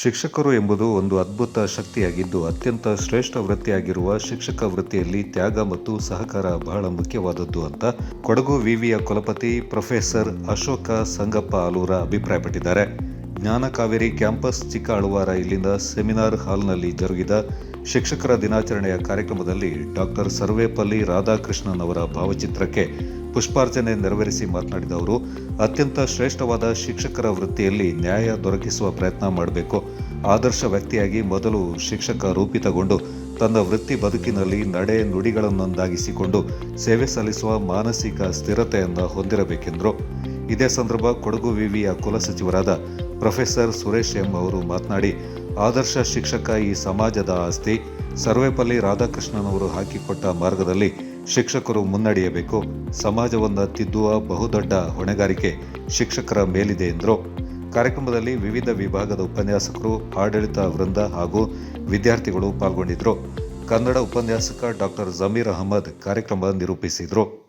ಶಿಕ್ಷಕರು ಎಂಬುದು ಒಂದು ಅದ್ಭುತ ಶಕ್ತಿಯಾಗಿದ್ದು, ಅತ್ಯಂತ ಶ್ರೇಷ್ಠ ವೃತ್ತಿಯಾಗಿರುವ ಶಿಕ್ಷಕ ವೃತ್ತಿಯಲ್ಲಿ ತ್ಯಾಗ ಮತ್ತು ಸಹಕಾರ ಬಹಳ ಮುಖ್ಯವಾದದ್ದು ಅಂತ ಕೊಡಗು ವಿವಿಯ ಕುಲಪತಿ ಪ್ರೊಫೆಸರ್ ಅಶೋಕ ಸಂಗಪ್ಪ ಆಲೂರ ಅಭಿಪ್ರಾಯಪಟ್ಟಿದ್ದಾರೆ. ಜ್ಞಾನ ಕಾವೇರಿ ಕ್ಯಾಂಪಸ್ ಚಿಕ್ಕ ಅಳುವಾರ ಇಲ್ಲಿಂದ ಸೆಮಿನಾರ್ ಹಾಲ್ನಲ್ಲಿ ಜರುಗಿದ ಶಿಕ್ಷಕರ ದಿನಾಚರಣೆಯ ಕಾರ್ಯಕ್ರಮದಲ್ಲಿ ಡಾಕ್ಟರ್ ಸರ್ವೇಪಲ್ಲಿ ರಾಧಾಕೃಷ್ಣನ್ ಅವರ ಭಾವಚಿತ್ರಕ್ಕೆ ಪುಷ್ಪಾರ್ಚನೆ ನೆರವೇರಿಸಿ ಮಾತನಾಡಿದ ಅವರು, ಅತ್ಯಂತ ಶ್ರೇಷ್ಠವಾದ ಶಿಕ್ಷಕರ ವೃತ್ತಿಯಲ್ಲಿ ನ್ಯಾಯ ದೊರಕಿಸುವ ಪ್ರಯತ್ನ ಮಾಡಬೇಕು. ಆದರ್ಶ ವ್ಯಕ್ತಿಯಾಗಿ ಮೊದಲು ಶಿಕ್ಷಕ ರೂಪಿತಗೊಂಡು ತನ್ನ ವೃತ್ತಿ ಬದುಕಿನಲ್ಲಿ ನಡೆ ನುಡಿಗಳನ್ನೊಂದಾಗಿಸಿಕೊಂಡು ಸೇವೆ ಸಲ್ಲಿಸುವ ಮಾನಸಿಕ ಸ್ಥಿರತೆಯನ್ನು ಹೊಂದಿರಬೇಕೆಂದರು. ಇದೇ ಸಂದರ್ಭ ಕೊಡಗು ವಿವಿಯ ಕುಲಸಚಿವರಾದ ಪ್ರೊಫೆಸರ್ ಸುರೇಶ್ ಎಂ ಅವರು ಮಾತನಾಡಿ, ಆದರ್ಶ ಶಿಕ್ಷಕ ಈ ಸಮಾಜದ ಆಸ್ತಿ. ಸರ್ವೇಪಲ್ಲಿ ರಾಧಾಕೃಷ್ಣನ್ ಅವರು ಹಾಕಿಕೊಟ್ಟ ಮಾರ್ಗದಲ್ಲಿ ಶಿಕ್ಷಕರು ಮುನ್ನಡೆಯಬೇಕು. ಸಮಾಜವನ್ನು ತಿದ್ದುವ ಬಹುದೊಡ್ಡ ಹೊಣೆಗಾರಿಕೆ ಶಿಕ್ಷಕರ ಮೇಲಿದೆ ಎಂದರು. ಕಾರ್ಯಕ್ರಮದಲ್ಲಿ ವಿವಿಧ ವಿಭಾಗದ ಉಪನ್ಯಾಸಕರು, ಆಡಳಿತ ವೃಂದ ಹಾಗೂ ವಿದ್ಯಾರ್ಥಿಗಳು ಪಾಲ್ಗೊಂಡಿದ್ದರು. ಕನ್ನಡ ಉಪನ್ಯಾಸಕ ಡಾಕ್ಟರ್ ಜಮೀರ್ ಅಹಮದ್ ಕಾರ್ಯಕ್ರಮ ನಿರೂಪಿಸಿದರು.